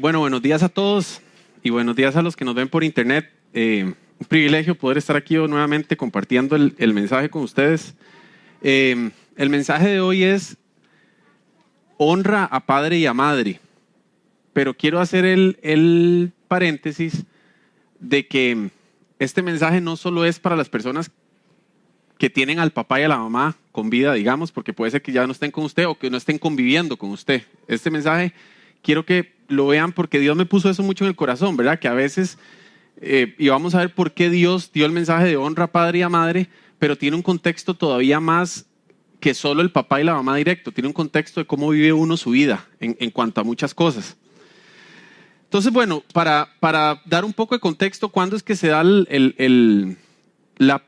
Buenos días a todos y buenos días a los que nos ven por internet. Un privilegio poder estar aquí nuevamente compartiendo el mensaje con ustedes. El mensaje de hoy es honra a padre y a madre, pero quiero hacer el paréntesis de que este mensaje no solo es para las personas que tienen al papá y a la mamá con vida, digamos, porque puede ser que ya no estén con usted o que no estén conviviendo con usted. Este mensaje quiero que lo vean porque Dios me puso eso mucho en el corazón, ¿verdad? Que a veces, y vamos a ver por qué Dios dio el mensaje de honra a padre y a madre, pero tiene un contexto todavía más que solo el papá y la mamá directo. Tiene un contexto de cómo vive uno su vida en cuanto a muchas cosas. Entonces, bueno, para dar un poco de contexto, ¿cuándo es que se da la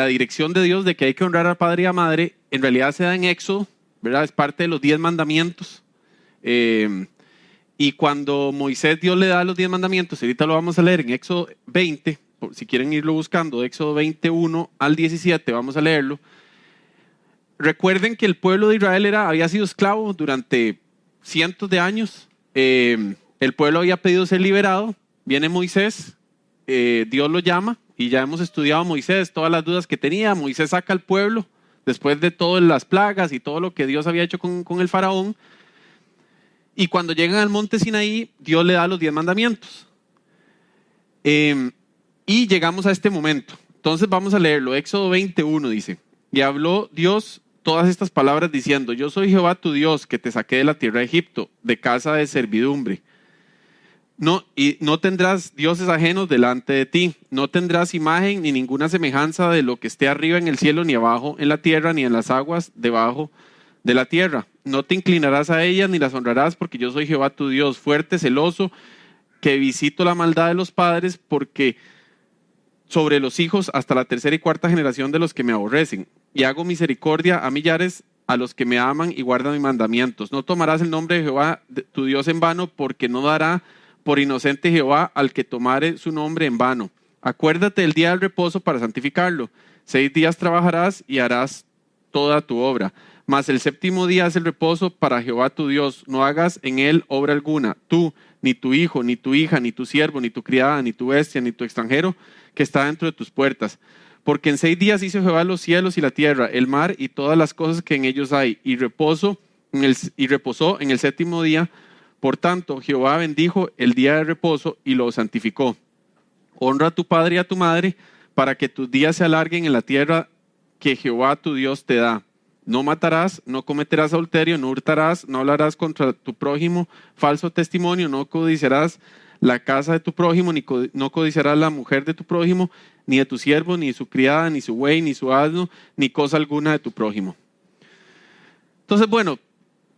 dirección de Dios de que hay que honrar a padre y a madre? En realidad se da en Éxodo, ¿verdad? Es parte de los 10 mandamientos. Y cuando Dios le da los 10 mandamientos, ahorita lo vamos a leer en Éxodo 20, si quieren irlo buscando, Éxodo 21 al 17, vamos a leerlo. Recuerden que el pueblo de Israel había sido esclavo durante cientos de años. El pueblo había pedido ser liberado. Viene Moisés, Dios lo llama y ya hemos estudiado a Moisés, todas las dudas que tenía. Moisés saca al pueblo después de todas las plagas y todo lo que Dios había hecho con el faraón. Y cuando llegan al monte Sinaí, Dios le da los 10 mandamientos. Y llegamos a este momento. Entonces vamos a leerlo. Éxodo 21 dice: y habló Dios todas estas palabras diciendo: yo soy Jehová tu Dios, que te saqué de la tierra de Egipto, de casa de servidumbre. Y no tendrás dioses ajenos delante de ti. No tendrás imagen ni ninguna semejanza de lo que esté arriba en el cielo, ni abajo en la tierra, ni en las aguas debajo de la tierra. No te inclinarás a ellas ni las honrarás, porque yo soy Jehová tu Dios, fuerte, celoso, que visito la maldad de los padres, porque sobre los hijos hasta la tercera y cuarta generación de los que me aborrecen. Y hago misericordia a millares, a los que me aman y guardan mis mandamientos. No tomarás el nombre de Jehová tu Dios en vano, porque no dará por inocente Jehová al que tomare su nombre en vano. Acuérdate del día del reposo para santificarlo. 6 días trabajarás y harás toda tu obra. Mas el séptimo día es el reposo para Jehová tu Dios. No hagas en él obra alguna, tú, ni tu hijo, ni tu hija, ni tu siervo, ni tu criada, ni tu bestia, ni tu extranjero que está dentro de tus puertas. Porque en 6 días hizo Jehová los cielos y la tierra, el mar y todas las cosas que en ellos hay, y reposó en el séptimo día. Por tanto, Jehová bendijo el día de reposo y lo santificó. Honra a tu padre y a tu madre, para que tus días se alarguen en la tierra que Jehová tu Dios te da. No matarás, no cometerás adulterio, no hurtarás, no hablarás contra tu prójimo falso testimonio, no codiciarás la casa de tu prójimo, no codiciarás la mujer de tu prójimo, ni de tu siervo, ni de su criada, ni su buey, ni su asno, ni cosa alguna de tu prójimo. Entonces, bueno,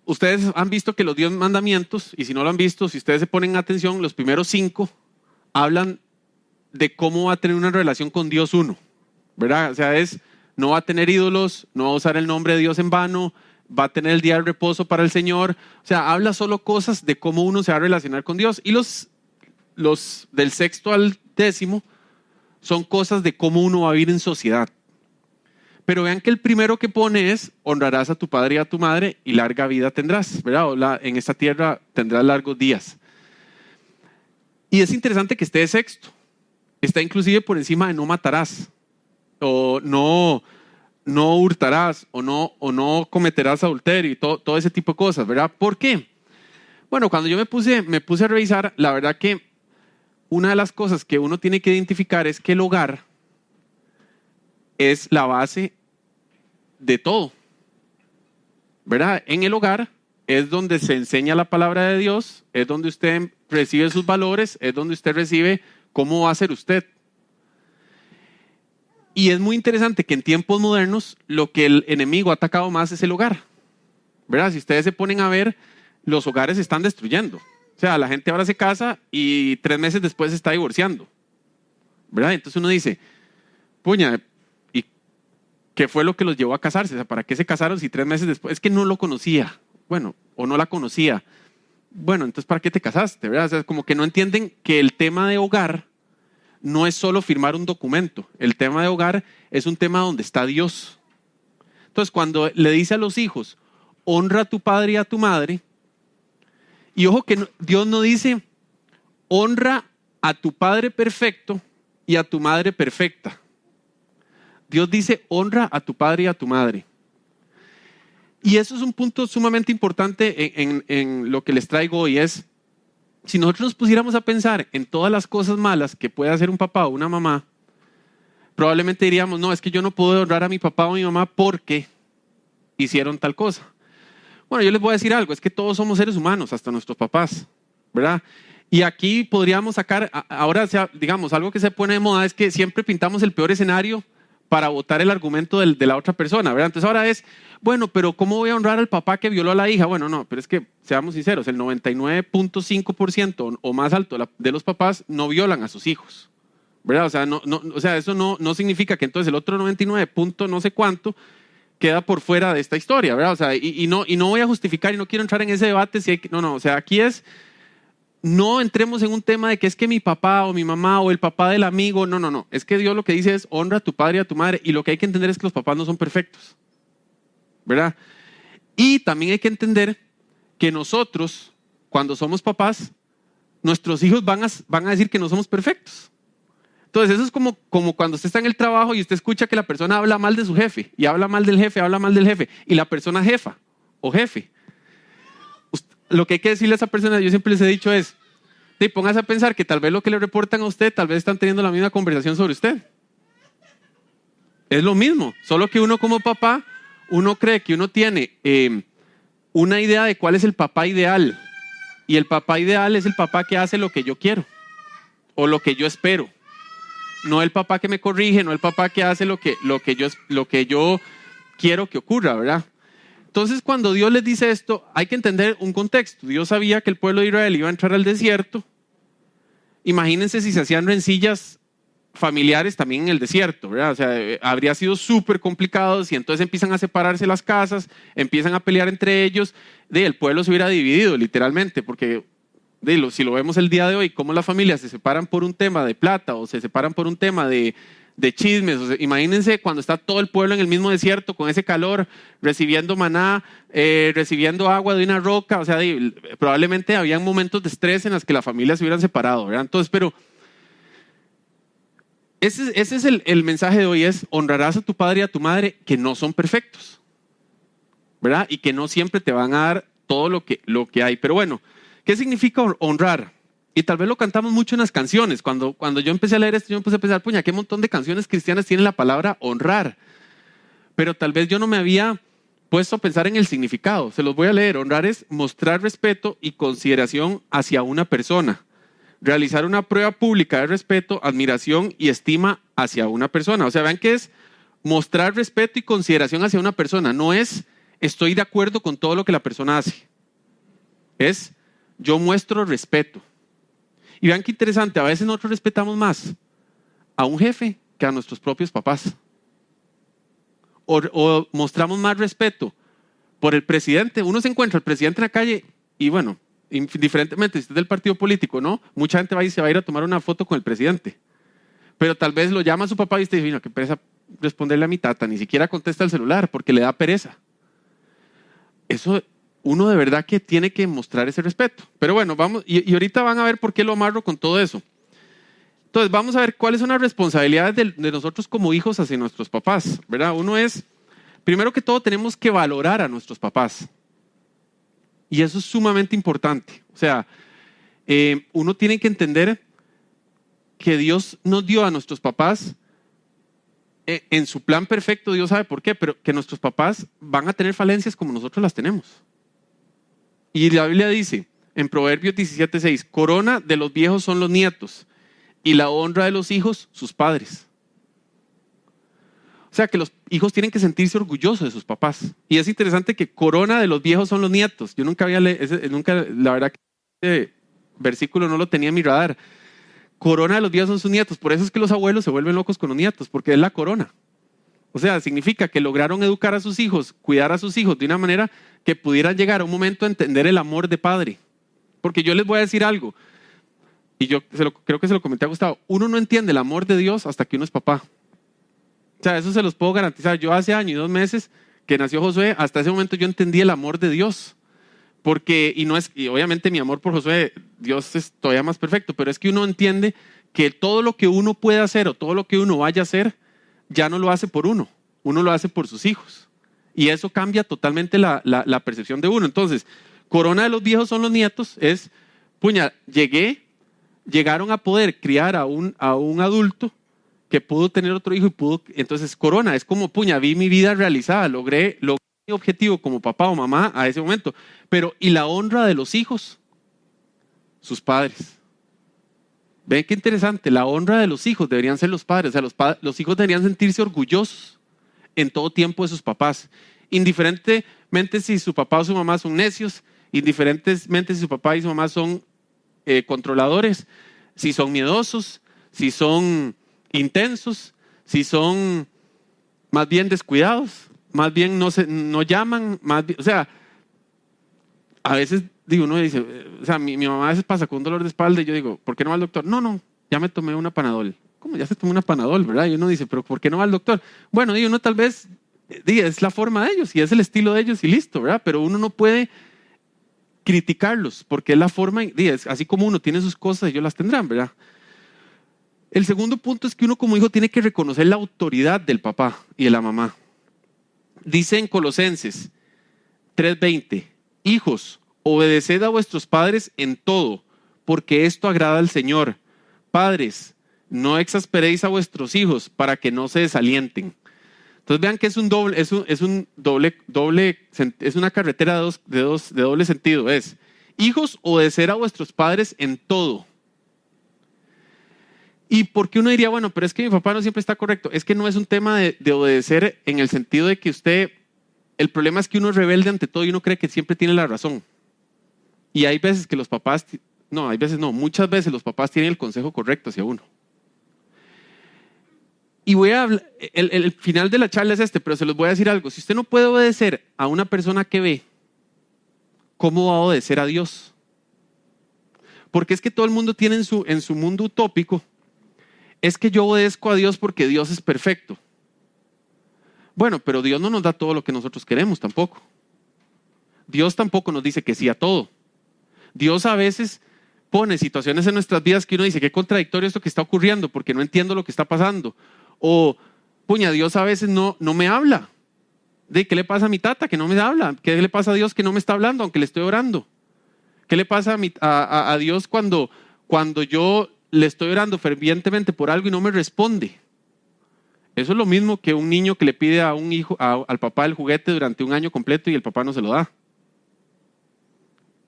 ustedes han visto que los 10 mandamientos, y si no lo han visto, si ustedes se ponen atención, los primeros 5 hablan de cómo va a tener una relación con Dios uno, ¿verdad? O sea, no va a tener ídolos, no va a usar el nombre de Dios en vano, va a tener el día de reposo para el Señor. O sea, habla solo cosas de cómo uno se va a relacionar con Dios. Y los del 6º al 10º son cosas de cómo uno va a vivir en sociedad. Pero vean que el primero que pone es: honrarás a tu padre y a tu madre y larga vida tendrás, ¿verdad? En esta tierra tendrás largos días. Y es interesante que esté de 6º. Está inclusive por encima de no matarás, o no hurtarás, o no cometerás adulterio y todo ese tipo de cosas, ¿verdad? ¿Por qué? Bueno, cuando yo me puse a revisar, la verdad que una de las cosas que uno tiene que identificar es que el hogar es la base de todo, ¿verdad? En el hogar es donde se enseña la palabra de Dios, es donde usted recibe sus valores, es donde usted recibe cómo va a ser usted. Y es muy interesante que en tiempos modernos lo que el enemigo ha atacado más es el hogar, ¿verdad? Si ustedes se ponen a ver, los hogares se están destruyendo. O sea, la gente ahora se casa y 3 meses después se está divorciando, ¿verdad? Entonces uno dice: puña, ¿y qué fue lo que los llevó a casarse? O sea, ¿para qué se casaron si 3 meses después? Es que no lo conocía, bueno, o no la conocía. Bueno, entonces ¿para qué te casaste? ¿Verdad? O sea, como que no entienden que el tema de hogar no es solo firmar un documento. El tema de hogar es un tema donde está Dios. Entonces, cuando le dice a los hijos: honra a tu padre y a tu madre, Y ojo que Dios no dice, honra a tu padre perfecto y a tu madre perfecta. Dios dice, honra a tu padre y a tu madre. Y eso es un punto sumamente importante en lo que les traigo hoy. Es, si nosotros nos pusiéramos a pensar en todas las cosas malas que puede hacer un papá o una mamá, probablemente diríamos, no, es que yo no puedo honrar a mi papá o mi mamá porque hicieron tal cosa. Bueno, yo les voy a decir algo, es que todos somos seres humanos, hasta nuestros papás, ¿verdad? Y aquí podríamos sacar, ahora, digamos, algo que se pone de moda es que siempre pintamos el peor escenario para votar el argumento de la otra persona, ¿verdad? Entonces ahora es, bueno, pero ¿cómo voy a honrar al papá que violó a la hija? Bueno, no, pero es que, seamos sinceros, el 99.5% o más alto de los papás no violan a sus hijos, ¿verdad? O sea, eso no significa que entonces el otro 99 punto no sé cuánto queda por fuera de esta historia, ¿verdad? O sea, y no voy a justificar y no quiero entrar en ese debate si hay que, o sea, aquí es, no entremos en un tema de que es que mi papá o mi mamá o el papá del amigo, no, es que Dios lo que dice es honra a tu padre y a tu madre, y lo que hay que entender es que los papás no son perfectos, ¿verdad? Y también hay que entender que nosotros, cuando somos papás, nuestros hijos van a decir que no somos perfectos. Entonces eso es como cuando usted está en el trabajo y usted escucha que la persona habla mal de su jefe, y habla mal del jefe, y la persona jefa o jefe. Lo que hay que decirle a esa persona, yo siempre les he dicho es, póngase a pensar que tal vez lo que le reportan a usted, tal vez están teniendo la misma conversación sobre usted. Es lo mismo, solo que uno como papá, uno cree que uno tiene una idea de cuál es el papá ideal. Y el papá ideal es el papá que hace lo que yo quiero o lo que yo espero. No el papá que me corrige, no el papá que hace lo que yo quiero que ocurra, ¿verdad? Entonces, cuando Dios les dice esto, hay que entender un contexto. Dios sabía que el pueblo de Israel iba a entrar al desierto. Imagínense si se hacían rencillas familiares también en el desierto, ¿verdad? O sea, habría sido súper complicado si entonces empiezan a separarse las casas, empiezan a pelear entre ellos, el pueblo se hubiera dividido literalmente, porque si lo vemos el día de hoy, cómo las familias se separan por un tema de plata o se separan por un tema de chismes. O sea, imagínense cuando está todo el pueblo en el mismo desierto con ese calor, recibiendo maná, recibiendo agua de una roca. O sea, probablemente habían momentos de estrés en los que las familias se hubieran separado, ¿verdad? Entonces, pero ese es el mensaje de hoy, es honrarás a tu padre y a tu madre, que no son perfectos, ¿verdad? Y que no siempre te van a dar todo lo que hay. Pero bueno, ¿qué significa honrar? Y tal vez lo cantamos mucho en las canciones. Cuando yo empecé a leer esto, yo empecé a pensar, puña, qué montón de canciones cristianas tienen la palabra honrar. Pero tal vez yo no me había puesto a pensar en el significado. Se los voy a leer. Honrar es mostrar respeto y consideración hacia una persona. Realizar una prueba pública de respeto, admiración y estima hacia una persona. O sea, vean que es mostrar respeto y consideración hacia una persona. No es estoy de acuerdo con todo lo que la persona hace. Es yo muestro respeto. Y vean qué interesante, a veces nosotros respetamos más a un jefe que a nuestros propios papás. O mostramos más respeto por el presidente. Uno se encuentra al presidente en la calle y bueno, indiferentemente si usted es del partido político, ¿no? Mucha gente se va a ir a tomar una foto con el presidente. Pero tal vez lo llama a su papá y usted dice, no, qué pereza responderle a mi tata, ni siquiera contesta el celular porque le da pereza. Eso, uno de verdad que tiene que mostrar ese respeto. Pero bueno, vamos, y ahorita van a ver por qué lo amarro con todo eso. Entonces, vamos a ver cuáles son las responsabilidades de nosotros como hijos hacia nuestros papás, ¿verdad? Uno es, primero que todo, tenemos que valorar a nuestros papás. Y eso es sumamente importante. O sea, uno tiene que entender que Dios nos dio a nuestros papás en su plan perfecto. Dios sabe por qué, pero que nuestros papás van a tener falencias como nosotros las tenemos. Y la Biblia dice en Proverbios 17:6, corona de los viejos son los nietos y la honra de los hijos sus padres. O sea que los hijos tienen que sentirse orgullosos de sus papás. Y es interesante que corona de los viejos son los nietos. Yo nunca había leído, la verdad que ese versículo no lo tenía en mi radar. Corona de los viejos son sus nietos. Por eso es que los abuelos se vuelven locos con los nietos, porque es la corona. O sea, significa que lograron educar a sus hijos, cuidar a sus hijos de una manera que pudieran llegar a un momento a entender el amor de padre. Porque yo les voy a decir algo, y yo creo que se lo comenté a Gustavo, uno no entiende el amor de Dios hasta que uno es papá. O sea, eso se los puedo garantizar. Yo hace año y 2 meses que nació Josué, hasta ese momento yo entendí el amor de Dios. Porque, y obviamente mi amor por Josué, Dios es todavía más perfecto, pero es que uno entiende que todo lo que uno puede hacer o todo lo que uno vaya a hacer, ya no lo hace por uno lo hace por sus hijos. Y eso cambia totalmente la percepción de uno. Entonces, corona de los viejos son los nietos, es, puña, llegaron a poder criar a un adulto que pudo tener otro hijo y pudo, entonces corona, es como, puña, vi mi vida realizada, logré mi objetivo como papá o mamá a ese momento. Pero, ¿y la honra de los hijos? Sus padres. Ven qué interesante, la honra de los hijos deberían ser los padres, o sea, los hijos deberían sentirse orgullosos en todo tiempo de sus papás, indiferentemente si su papá o su mamá son necios, indiferentemente si su papá y su mamá son controladores, si son miedosos, si son intensos, si son más bien descuidados, más bien no llaman, más bien, o sea, a veces digo, uno dice, o sea, mi mamá a veces pasa con un dolor de espalda y yo digo, ¿por qué no va al doctor? No, ya me tomé una Panadol. ¿Cómo? Ya se tomó una Panadol, ¿verdad? Y uno dice, ¿pero por qué no va al doctor? Bueno, y uno tal vez, es la forma de ellos y es el estilo de ellos y listo, ¿verdad? Pero uno no puede criticarlos porque es la forma, así como uno tiene sus cosas, ellos las tendrán, ¿verdad? El segundo punto es que uno como hijo tiene que reconocer la autoridad del papá y de la mamá. Dice en Colosenses 3:20, hijos, obedeced a vuestros padres en todo, porque esto agrada al Señor. Padres, no exasperéis a vuestros hijos para que no se desalienten. Entonces vean que es una carretera de doble sentido. Es, hijos, obedecer a vuestros padres en todo. ¿Y por qué uno diría, bueno, pero es que mi papá no siempre está correcto? Es que no es un tema de obedecer en el sentido de que el problema es que uno es rebelde ante todo y uno cree que siempre tiene la razón. Y hay veces que muchas veces los papás tienen el consejo correcto hacia uno. Y voy a hablar, el final de la charla es pero se los voy a decir algo. Si usted no puede obedecer a una persona que ve, ¿cómo va a obedecer a Dios? Porque es que todo el mundo tiene en su mundo utópico, es que yo obedezco a Dios porque Dios es perfecto. Bueno, pero Dios no nos da todo lo que nosotros queremos tampoco. Dios tampoco nos dice que sí a todo. Dios a veces pone situaciones en nuestras vidas que uno dice, qué contradictorio esto que está ocurriendo porque no entiendo lo que está pasando. O, puña, Dios a veces no me habla. ¿Qué le pasa a mi tata que no me habla? ¿Qué le pasa a Dios que no me está hablando aunque le estoy orando? ¿Qué le pasa a Dios cuando yo le estoy orando fervientemente por algo y no me responde? Eso es lo mismo que un niño que le pide a un hijo, al papá el juguete durante un año completo y el papá no se lo da.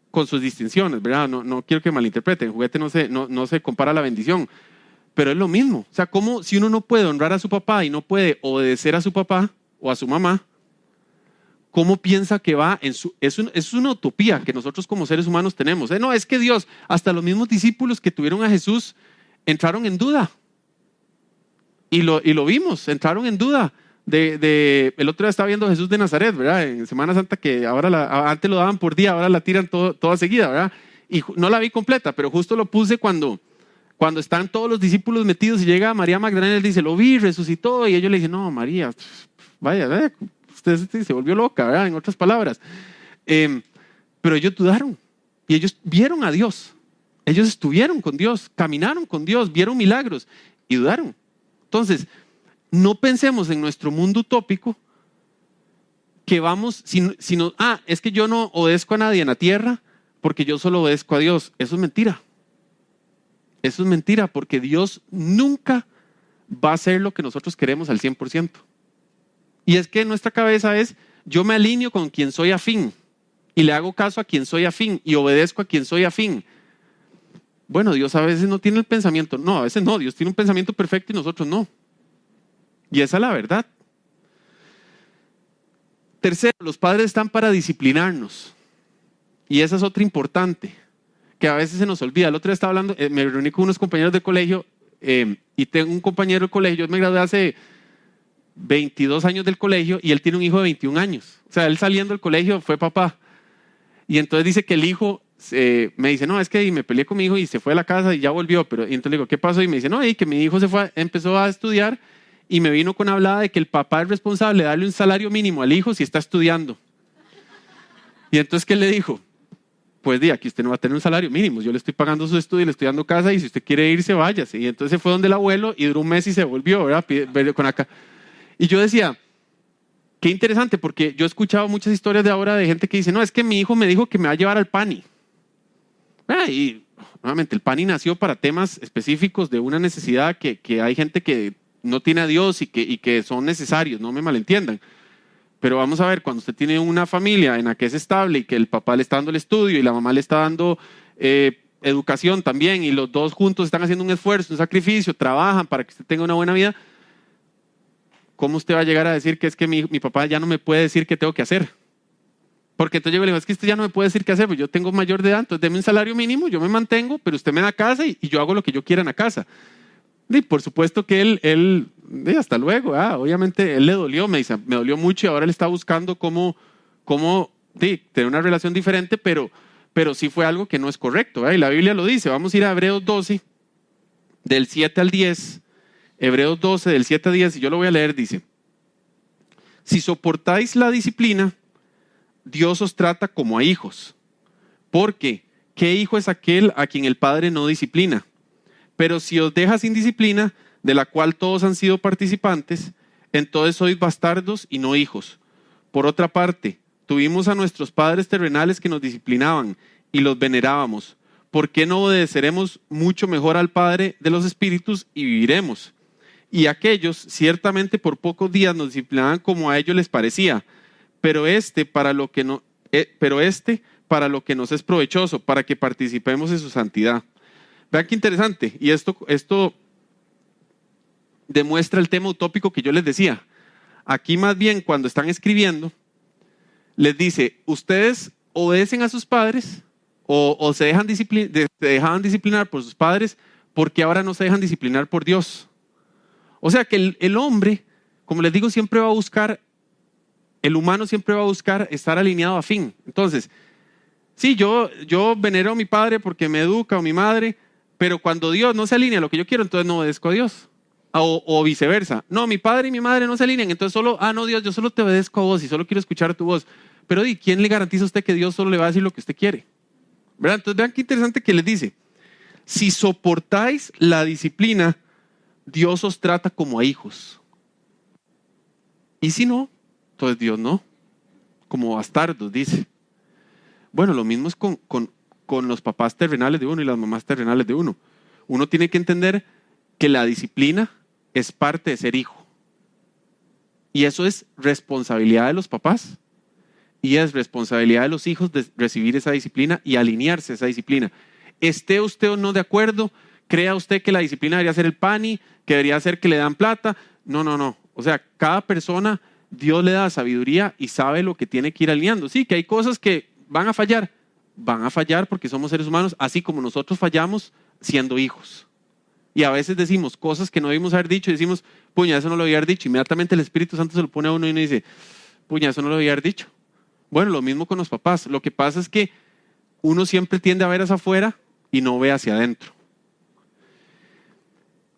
Con sus distinciones, ¿verdad? No quiero que malinterpreten, el juguete no se compara a la bendición, pero es lo mismo. O sea, como si uno no puede honrar a su papá y no puede obedecer a su papá o a su mamá, ¿cómo piensa que va es una utopía que nosotros como seres humanos tenemos? No, es que Dios, hasta los mismos discípulos que tuvieron a Jesús entraron en duda. Y lo vimos, entraron en duda. El otro día estaba viendo a Jesús de Nazaret, ¿verdad? En Semana Santa, que antes lo daban por día, ahora la tiran toda seguida, ¿verdad? Y no la vi completa, pero justo lo puse cuando están todos los discípulos metidos y llega María Magdalena y les dice, lo vi, resucitó. Y ellos le dicen, no, María, vaya, usted se volvió loca, ¿verdad? En otras palabras. Pero ellos dudaron y ellos vieron a Dios. Ellos estuvieron con Dios, caminaron con Dios, vieron milagros y dudaron. Entonces, no pensemos en nuestro mundo utópico que vamos, es que yo no obedezco a nadie en la tierra porque yo solo obedezco a Dios. Eso es mentira. Eso es mentira porque Dios nunca va a hacer lo que nosotros queremos al 100%. Y es que en nuestra cabeza yo me alineo con quien soy afín y le hago caso a quien soy afín y obedezco a quien soy afín. Bueno, Dios a veces no tiene el pensamiento, a veces no, Dios tiene un pensamiento perfecto y nosotros no. Y esa es la verdad. Tercero, los padres están para disciplinarnos. Y esa es otra importante, que a veces se nos olvida. El otro día estaba hablando, me reuní con unos compañeros de colegio y tengo un compañero de colegio, yo me gradué hace 22 años del colegio y él tiene un hijo de 21 años. O sea, él saliendo del colegio fue papá. Y entonces dice que el hijo me dice, no, es que me peleé con mi hijo y se fue a la casa y ya volvió. Y entonces le digo, ¿qué pasó? Y me dice, no, que mi hijo empezó a estudiar y me vino con hablada de que el papá es responsable de darle un salario mínimo al hijo si está estudiando. Y entonces, ¿qué le dijo? pues di, aquí usted no va a tener un salario mínimo, yo le estoy pagando su estudio, le estoy dando casa y si usted quiere irse, váyase. Y entonces fue donde el abuelo y duró un mes y se volvió, ¿verdad? Con acá. Y yo decía, qué interesante, porque yo he escuchado muchas historias de ahora de gente que dice, no, es que mi hijo me dijo que me va a llevar al PANI. Y nuevamente, el PANI nació para temas específicos de una necesidad que hay gente que no tiene a Dios y que son necesarios, no me malentiendan. Pero vamos a ver, cuando usted tiene una familia en la que es estable y que el papá le está dando el estudio y la mamá le está dando educación también y los dos juntos están haciendo un esfuerzo, un sacrificio, trabajan para que usted tenga una buena vida, ¿cómo usted va a llegar a decir que es que mi papá ya no me puede decir qué tengo que hacer? Porque entonces yo le digo, es que usted ya no me puede decir qué hacer, pues yo tengo mayor de edad, entonces deme un salario mínimo, yo me mantengo, pero usted me da casa y yo hago lo que yo quiera en la casa. Y por supuesto que él hasta luego, obviamente él le dolió, me dice, me dolió mucho y ahora él está buscando cómo tener una relación diferente, pero sí fue algo que no es correcto. Y la Biblia lo dice, vamos a ir a Hebreos 12, del 7 al 10, Hebreos 12, del 7 al 10, y yo lo voy a leer, dice, si soportáis la disciplina, Dios os trata como a hijos. Porque, ¿qué hijo es aquel a quien el Padre no disciplina? Pero si os deja sin disciplina, de la cual todos han sido participantes, entonces sois bastardos y no hijos. Por otra parte, tuvimos a nuestros padres terrenales que nos disciplinaban y los venerábamos. ¿Por qué no obedeceremos mucho mejor al Padre de los espíritus y viviremos? Y aquellos ciertamente por pocos días nos disciplinaban como a ellos les parecía, pero para lo que nos es provechoso, para que participemos en su santidad. Vean qué interesante, y esto demuestra el tema utópico que yo les decía. Aquí más bien cuando están escribiendo, les dice, ustedes obedecen a sus padres o se dejaban disciplinar por sus padres porque ahora no se dejan disciplinar por Dios. O sea que el hombre, como les digo, el humano siempre va a buscar estar alineado a fin. Entonces, sí, yo venero a mi padre porque me educa o mi madre, pero cuando Dios no se alinea a lo que yo quiero, entonces no obedezco a Dios. O viceversa. No, mi padre y mi madre no se alinean, entonces no Dios, yo solo te obedezco a vos y solo quiero escuchar tu voz. Pero ¿quién le garantiza a usted que Dios solo le va a decir lo que usted quiere? ¿Verdad? Entonces vean qué interesante que les dice. Si soportáis la disciplina, Dios os trata como a hijos. Y si no, entonces Dios no. Como bastardos, dice. Bueno, lo mismo es con los papás terrenales de uno y las mamás terrenales de uno. Uno tiene que entender que la disciplina es parte de ser hijo. Y eso es responsabilidad de los papás. Y es responsabilidad de los hijos de recibir esa disciplina y alinearse a esa disciplina. Esté usted o no de acuerdo, crea usted que la disciplina debería ser el PANI, que debería ser que le dan plata. No. O sea, cada persona, Dios le da sabiduría y sabe lo que tiene que ir alineando. Sí, que hay cosas que van a fallar porque somos seres humanos, así como nosotros fallamos siendo hijos. Y a veces decimos cosas que no debimos haber dicho y decimos, puña, eso no lo debía haber dicho. Inmediatamente el Espíritu Santo se lo pone a uno y uno dice, puña, eso no lo debía haber dicho. Bueno, lo mismo con los papás. Lo que pasa es que uno siempre tiende a ver hacia afuera y no ve hacia adentro.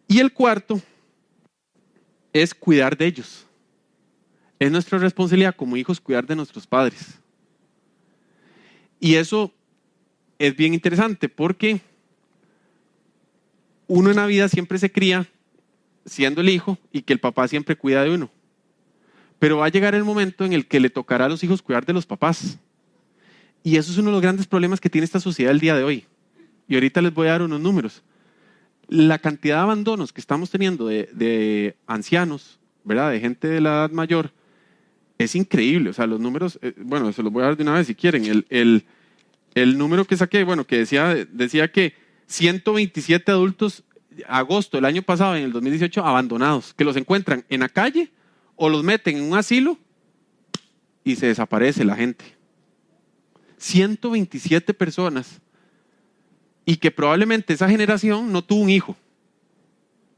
Y el cuarto es cuidar de ellos. Es nuestra responsabilidad como hijos cuidar de nuestros padres. Y eso es bien interesante porque uno en la vida siempre se cría siendo el hijo y que el papá siempre cuida de uno. Pero va a llegar el momento en el que le tocará a los hijos cuidar de los papás. Y eso es uno de los grandes problemas que tiene esta sociedad el día de hoy. Y ahorita les voy a dar unos números. La cantidad de abandonos que estamos teniendo de ancianos, ¿verdad? De gente de la edad mayor, es increíble. O sea, los números, bueno, se los voy a dar de una vez si quieren. El número que saqué, bueno, que decía que 127 adultos, agosto del año pasado, en el 2018, abandonados, que los encuentran en la calle o los meten en un asilo y se desaparece la gente. 127 personas y que probablemente esa generación no tuvo un hijo.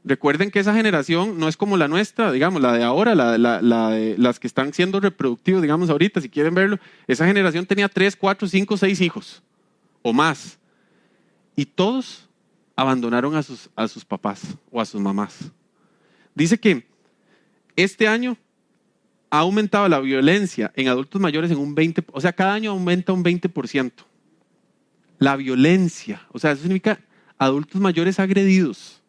Recuerden que esa generación no es como la nuestra, digamos, la de ahora, la de las que están siendo reproductivos, digamos, ahorita, si quieren verlo. Esa generación tenía 3, 4, 5, 6 hijos o más. Y todos abandonaron a sus papás o a sus mamás. Dice que este año ha aumentado la violencia en adultos mayores en un 20%, o sea, cada año aumenta un 20%. La violencia, o sea, eso significa adultos mayores agredidos,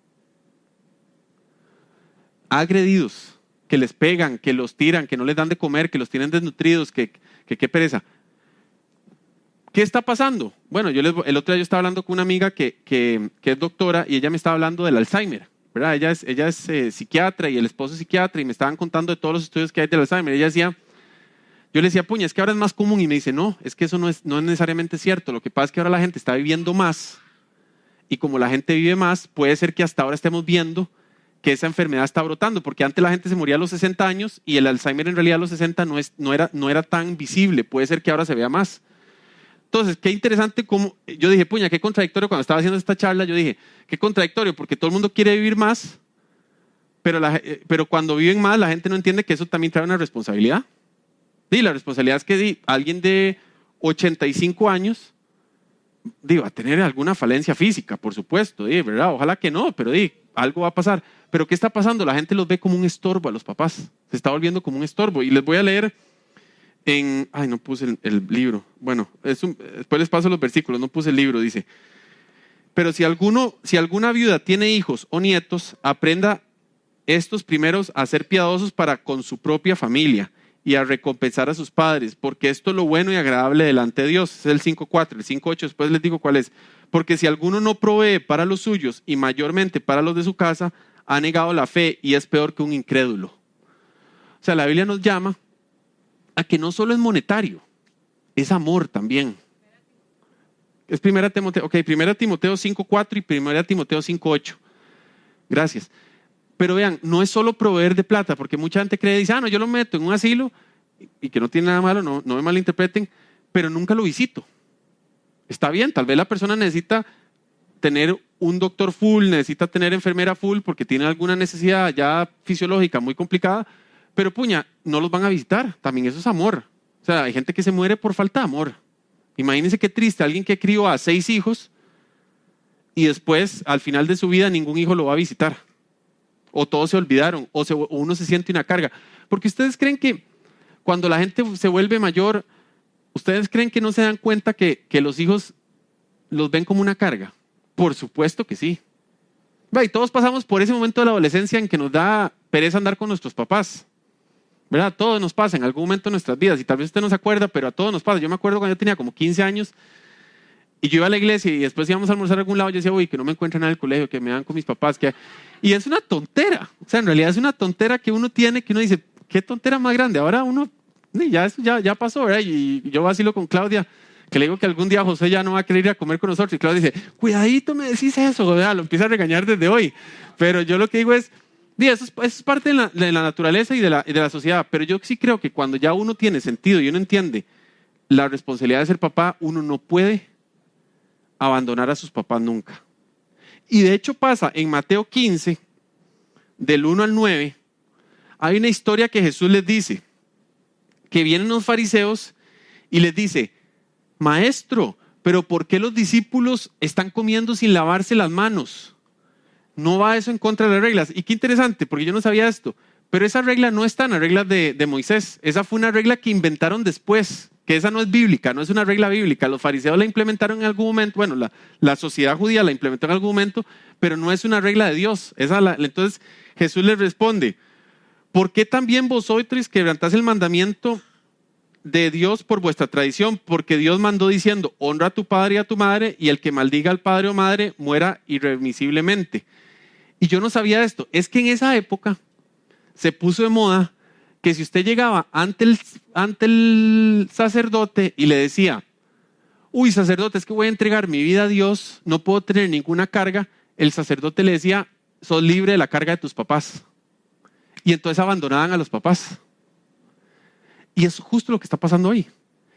que les pegan, que los tiran, que no les dan de comer, que los tienen desnutridos, que qué pereza. ¿Qué está pasando? Bueno, el otro día yo estaba hablando con una amiga que es doctora y ella me estaba hablando del Alzheimer, ¿verdad? Ella es psiquiatra y el esposo es psiquiatra y me estaban contando de todos los estudios que hay del Alzheimer. Yo le decía, puña, es que ahora es más común, y me dice, no, es que eso no es necesariamente cierto. Lo que pasa es que ahora la gente está viviendo más y como la gente vive más, puede ser que hasta ahora estemos viendo que esa enfermedad está brotando, porque antes la gente se moría a los 60 años y el Alzheimer en realidad a los 60 no era tan visible, puede ser que ahora se vea más. Entonces, qué interesante como, yo dije, puña, qué contradictorio cuando estaba haciendo esta charla, yo dije, qué contradictorio, porque todo el mundo quiere vivir más, pero cuando viven más la gente no entiende que eso también trae una responsabilidad. Sí, la responsabilidad es que alguien de 85 años va a tener alguna falencia física, por supuesto, ¿verdad? Ojalá que no, pero algo va a pasar. Pero ¿qué está pasando? La gente los ve como un estorbo a los papás. Se está volviendo como un estorbo. Y les voy a leer no puse el libro. Bueno, después les paso los versículos, no puse el libro, dice. Pero si alguna viuda tiene hijos o nietos, aprenda estos primeros a ser piadosos para con su propia familia y a recompensar a sus padres, porque esto es lo bueno y agradable delante de Dios. Es el 5.4, el 5.8, después les digo cuál es. Porque si alguno no provee para los suyos y mayormente para los de su casa, ha negado la fe y es peor que un incrédulo. O sea, la Biblia nos llama a que no solo es monetario, es amor también. Es 1 Timoteo, 1 Timoteo 5.4 y 1 Timoteo 5.8. Gracias. Pero vean, no es solo proveer de plata, porque mucha gente cree, dice, no, yo lo meto en un asilo, y que no tiene nada malo, no me malinterpreten, pero nunca lo visito. Está bien, tal vez la persona necesita tener un doctor full, necesita tener enfermera full, porque tiene alguna necesidad ya fisiológica muy complicada, pero puña, no los van a visitar, también eso es amor. O sea, hay gente que se muere por falta de amor. Imagínense qué triste, alguien que crió a 6 hijos y después, al final de su vida, ningún hijo lo va a visitar. O todos se olvidaron, o uno se siente una carga. Porque ustedes creen que cuando la gente se vuelve mayor, ustedes creen que no se dan cuenta que los hijos los ven como una carga. Por supuesto que sí. Y todos pasamos por ese momento de la adolescencia en que nos da pereza andar con nuestros papás. ¿Verdad? A todos nos pasa en algún momento de nuestras vidas y tal vez usted no se acuerda, pero a todos nos pasa. Yo me acuerdo cuando yo tenía como 15 años y yo iba a la iglesia y después íbamos a almorzar a algún lado, yo decía, uy, que no me encuentren en el colegio, que me dan con mis papás. Y es una tontera. O sea, en realidad es una tontera que uno tiene, que uno dice, qué tontera más grande. Ahora uno, eso ya pasó, ¿verdad? Y yo vacilo con Claudia, que le digo que algún día José ya no va a querer ir a comer con nosotros. Y Claudia dice, cuidadito me decís eso, ¿verdad? Lo empieza a regañar desde hoy. Pero yo lo que digo es, eso es parte de la naturaleza y de la sociedad. Pero yo sí creo que cuando ya uno tiene sentido y uno entiende la responsabilidad de ser papá, uno no puede abandonar a sus papás nunca. Y de hecho pasa en Mateo 15, del 1 al 9, hay una historia que Jesús les dice, que vienen los fariseos y les dice, maestro, pero ¿por qué los discípulos están comiendo sin lavarse las manos? No va eso en contra de las reglas. Y qué interesante, porque yo no sabía esto, pero esa regla no está en las reglas de Moisés. Esa fue una regla que inventaron después, que esa no es bíblica, no es una regla bíblica. Los fariseos la implementaron en algún momento, bueno, la sociedad judía la implementó en algún momento, pero no es una regla de Dios. Entonces Jesús les responde, ¿por qué también vosotros quebrantáis el mandamiento de Dios por vuestra tradición? Porque Dios mandó diciendo, honra a tu padre y a tu madre, y el que maldiga al padre o madre muera irremisiblemente. Y yo no sabía esto. Es que en esa época se puso de moda que si usted llegaba ante el sacerdote y le decía, uy, sacerdote, es que voy a entregar mi vida a Dios, no puedo tener ninguna carga, el sacerdote le decía, sos libre de la carga de tus papás. Y entonces abandonaban a los papás. Y es justo lo que está pasando hoy.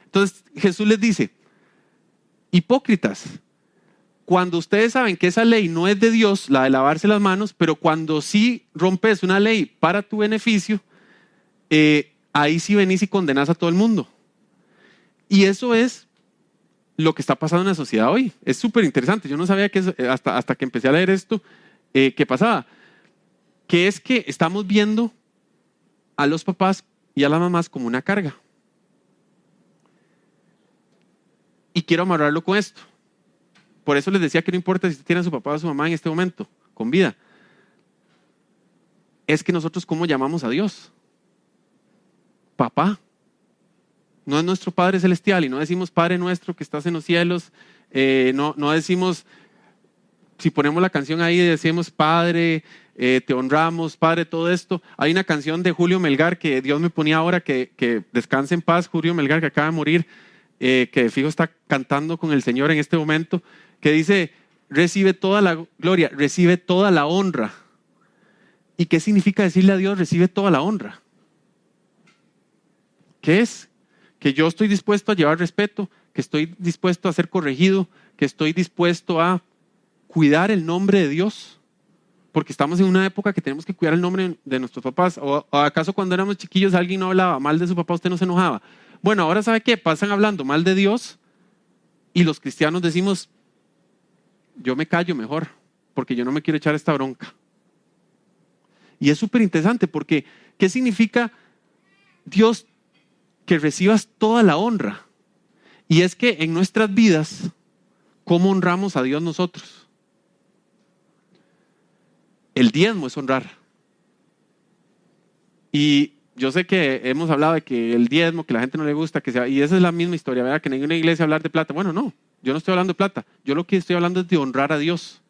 Entonces Jesús les dice, hipócritas, cuando ustedes saben que esa ley no es de Dios, la de lavarse las manos, pero cuando sí rompes una ley para tu beneficio, ahí sí venís y condenás a todo el mundo. Y eso es lo que está pasando en la sociedad hoy. Es súper interesante. Yo no sabía que eso, hasta que empecé a leer esto, que pasaba. Que es que estamos viendo a los papás y a las mamás como una carga. Y quiero amarrarlo con esto. Por eso les decía que no importa si usted tiene a su papá o a su mamá en este momento, con vida. Es que nosotros, ¿cómo llamamos a Dios? Papá. No es nuestro Padre Celestial, y no decimos Padre nuestro que estás en los cielos. No decimos, si ponemos la canción ahí, decimos Padre, te honramos, Padre, todo esto. Hay una canción de Julio Melgar que Dios me ponía ahora, que descanse en paz, Julio Melgar, que acaba de morir, que de fijo está cantando con el Señor en este momento, que dice, recibe toda la gloria, recibe toda la honra. ¿Y qué significa decirle a Dios, recibe toda la honra? ¿Qué es? Que yo estoy dispuesto a llevar respeto, que estoy dispuesto a ser corregido, que estoy dispuesto a cuidar el nombre de Dios, porque estamos en una época que tenemos que cuidar el nombre de nuestros papás. ¿O acaso cuando éramos chiquillos alguien no hablaba mal de su papá, usted no se enojaba? Bueno, ahora ¿sabe qué? Pasan hablando mal de Dios y los cristianos decimos, yo me callo mejor, porque yo no me quiero echar esta bronca. Y es súper interesante porque ¿qué significa Dios que recibas toda la honra? Y es que en nuestras vidas, ¿cómo honramos a Dios nosotros? El diezmo es honrar. Y yo sé que hemos hablado de que el diezmo, que a la gente no le gusta, y esa es la misma historia, ¿verdad? Que en una iglesia hablar de plata. Bueno, no, yo no estoy hablando de plata. Yo lo que estoy hablando es de honrar a Dios.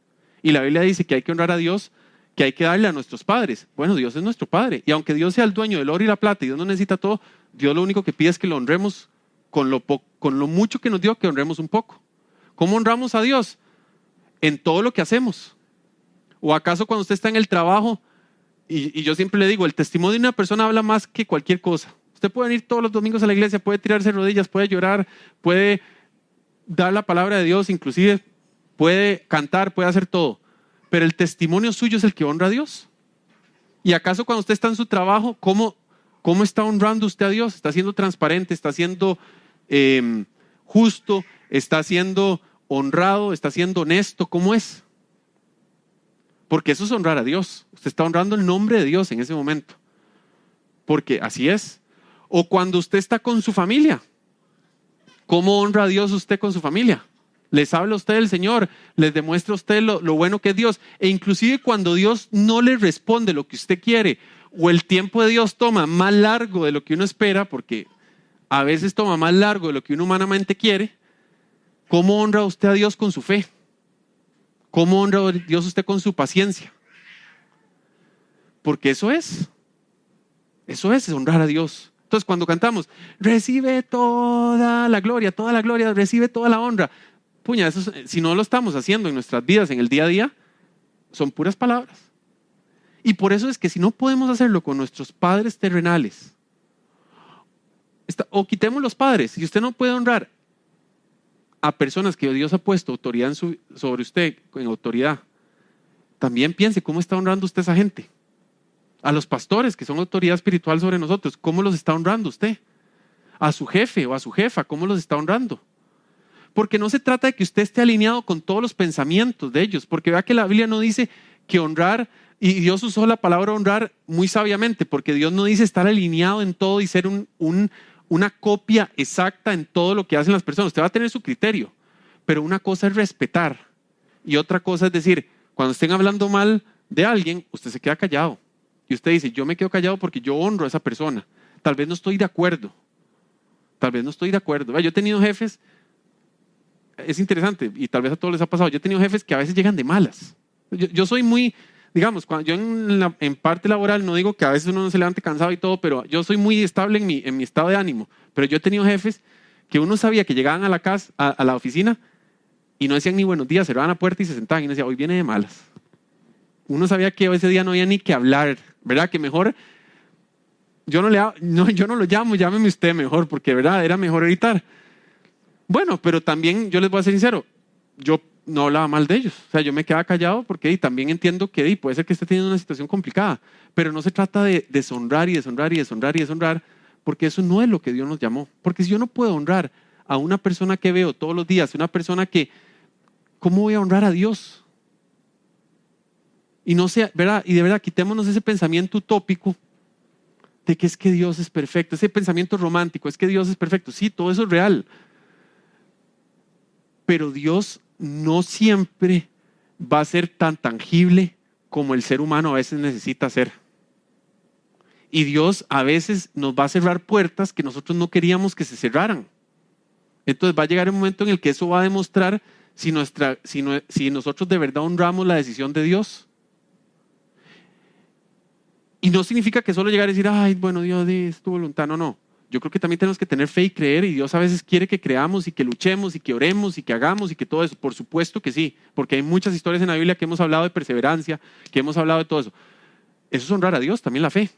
Y la Biblia dice que hay que honrar a Dios, que hay que darle a nuestros padres. Bueno, Dios es nuestro Padre. Y aunque Dios sea el dueño del oro y la plata y Dios no necesita todo, Dios lo único que pide es que lo honremos con lo mucho que nos dio, que honremos un poco. ¿Cómo honramos a Dios? En todo lo que hacemos. ¿O acaso cuando usted está en el trabajo, y yo siempre le digo, el testimonio de una persona habla más que cualquier cosa? Usted puede venir todos los domingos a la iglesia, puede tirarse rodillas, puede llorar, puede dar la palabra de Dios, inclusive puede cantar, puede hacer todo. Pero el testimonio suyo es el que honra a Dios. ¿Y acaso cuando usted está en su trabajo, cómo está honrando usted a Dios? ¿Está siendo transparente? ¿Está siendo justo? ¿Está siendo honrado? ¿Está siendo honesto? ¿Cómo es? Porque eso es honrar a Dios. Usted está honrando el nombre de Dios en ese momento. Porque así es. O cuando usted está con su familia. ¿Cómo honra a Dios usted con su familia? Les habla a usted del Señor, les demuestra a usted lo bueno que es Dios. E inclusive cuando Dios no le responde lo que usted quiere, o el tiempo de Dios toma más largo de lo que uno espera, porque a veces toma más largo de lo que uno humanamente quiere, ¿cómo honra usted a Dios con su fe? ¿Cómo honra a Dios usted con su paciencia? Porque eso es honrar a Dios. Entonces cuando cantamos, recibe toda la gloria, recibe toda la honra. Puña, eso, si no lo estamos haciendo en nuestras vidas, en el día a día, son puras palabras. Y por eso es que si no podemos hacerlo con nuestros padres terrenales, o quitemos los padres, si usted no puede honrar a personas que Dios ha puesto autoridad sobre usted, en autoridad, también piense cómo está honrando usted a esa gente. A los pastores que son autoridad espiritual sobre nosotros, ¿cómo los está honrando usted? A su jefe o a su jefa, ¿cómo los está honrando? Porque no se trata de que usted esté alineado con todos los pensamientos de ellos, porque vea que la Biblia no dice que honrar, y Dios usó la palabra honrar muy sabiamente, porque Dios no dice estar alineado en todo y ser una copia exacta en todo lo que hacen las personas. Usted va a tener su criterio, pero una cosa es respetar y otra cosa es decir, cuando estén hablando mal de alguien, usted se queda callado y usted dice, yo me quedo callado porque yo honro a esa persona. Tal vez no estoy de acuerdo. Yo he tenido jefes, es interesante y tal vez a todos les ha pasado, yo he tenido jefes que a veces llegan de malas. Yo soy muy, digamos, yo en parte laboral no digo que a veces uno no se levante cansado y todo, pero yo soy muy estable en mi estado de ánimo. Pero yo he tenido jefes que uno sabía que llegaban a la casa, a la oficina y no decían ni buenos días, cerraban la puerta y se sentaban y uno decía, hoy viene de malas. Uno sabía que ese día no había ni que hablar, ¿verdad? Que mejor, yo no lo llamo, llámeme usted mejor, porque ¿verdad? Era mejor evitar. Bueno, pero también yo les voy a ser sincero, yo no hablaba mal de ellos. O sea, yo me quedaba callado porque también entiendo que puede ser que esté teniendo una situación complicada, pero no se trata de deshonrar y deshonrar y deshonrar y deshonrar, porque eso no es lo que Dios nos llamó. Porque si yo no puedo honrar a una persona que veo todos los días, una persona que, ¿cómo voy a honrar a Dios? Y no sea, ¿verdad? Y de verdad, quitémonos ese pensamiento utópico de que es que Dios es perfecto, ese pensamiento romántico, es que Dios es perfecto. Sí, todo eso es real. Pero Dios no siempre va a ser tan tangible como el ser humano a veces necesita ser. Y Dios a veces nos va a cerrar puertas que nosotros no queríamos que se cerraran. Entonces va a llegar un momento en el que eso va a demostrar si nosotros de verdad honramos la decisión de Dios. Y no significa que solo llegar y decir, ay, bueno, Dios, es tu voluntad. No, no. Yo creo que también tenemos que tener fe y creer, y Dios a veces quiere que creamos y que luchemos y que oremos y que hagamos y que todo eso. Por supuesto que sí, porque hay muchas historias en la Biblia que hemos hablado de perseverancia, que hemos hablado de todo eso. Eso es honrar a Dios, también la fe.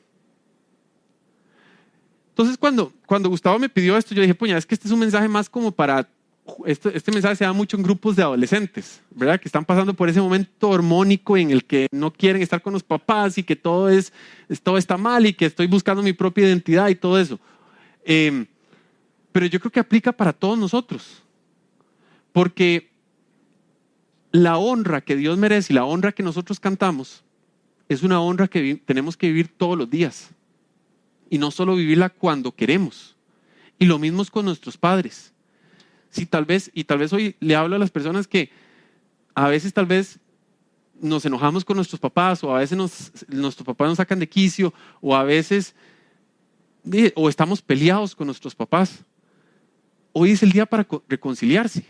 Entonces cuando Gustavo me pidió esto, yo dije, puña, es que este es un mensaje más como para... Este mensaje se da mucho en grupos de adolescentes, ¿verdad? Que están pasando por ese momento hormónico en el que no quieren estar con los papás y que todo está mal y que estoy buscando mi propia identidad y todo eso. Pero yo creo que aplica para todos nosotros. Porque la honra que Dios merece y la honra que nosotros cantamos es una honra que tenemos que vivir todos los días. Y no solo vivirla cuando queremos. Y lo mismo es con nuestros padres. Sí, tal vez hoy le hablo a las personas que a veces tal vez nos enojamos con nuestros papás, o a veces nuestros papás nos sacan de quicio, o a veces o estamos peleados con nuestros papás. Hoy es el día para reconciliarse.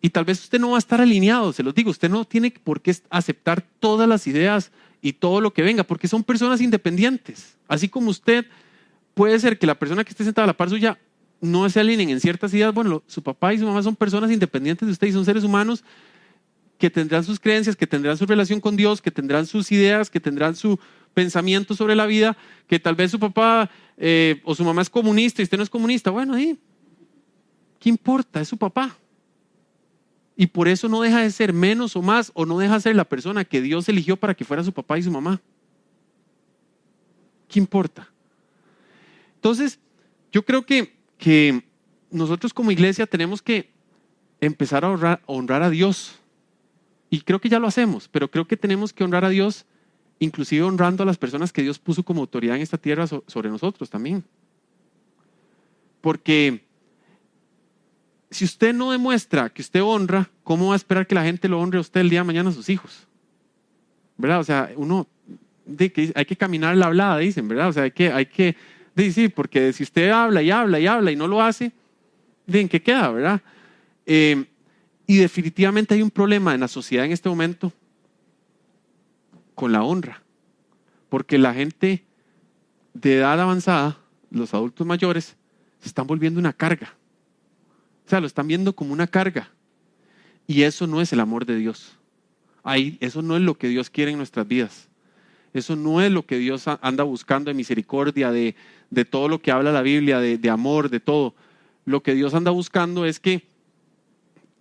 Y tal vez usted no va a estar alineado, se los digo, usted no tiene por qué aceptar todas las ideas y todo lo que venga, porque son personas independientes. Así como usted, puede ser que la persona que esté sentada a la par suya no se alineen en ciertas ideas. Bueno, su papá y su mamá son personas independientes de usted y son seres humanos que tendrán sus creencias, que tendrán su relación con Dios, que tendrán sus ideas, que tendrán su pensamiento sobre la vida, que tal vez su papá o su mamá es comunista y usted no es comunista. Bueno, ¿qué importa? Es su papá. Y por eso no deja de ser menos o más, o no deja de ser la persona que Dios eligió para que fuera su papá y su mamá. ¿Qué importa? Entonces, yo creo que nosotros como iglesia tenemos que empezar a honrar a Dios. Y creo que ya lo hacemos, pero creo que tenemos que honrar a Dios, inclusive honrando a las personas que Dios puso como autoridad en esta tierra sobre nosotros también. Porque si usted no demuestra que usted honra, ¿cómo va a esperar que la gente lo honre a usted el día de mañana a sus hijos? ¿Verdad? O sea, hay que caminar la hablada, dicen, ¿verdad? O sea, hay que sí, porque si usted habla y habla y habla y no lo hace, ¿en qué queda, verdad? Y definitivamente hay un problema en la sociedad en este momento con la honra. Porque la gente de edad avanzada, los adultos mayores, se están volviendo una carga. O sea, lo están viendo como una carga. Y eso no es el amor de Dios. Eso no es lo que Dios quiere en nuestras vidas. Eso no es lo que Dios anda buscando de misericordia, de todo lo que habla la Biblia, de amor, de todo. Lo que Dios anda buscando es que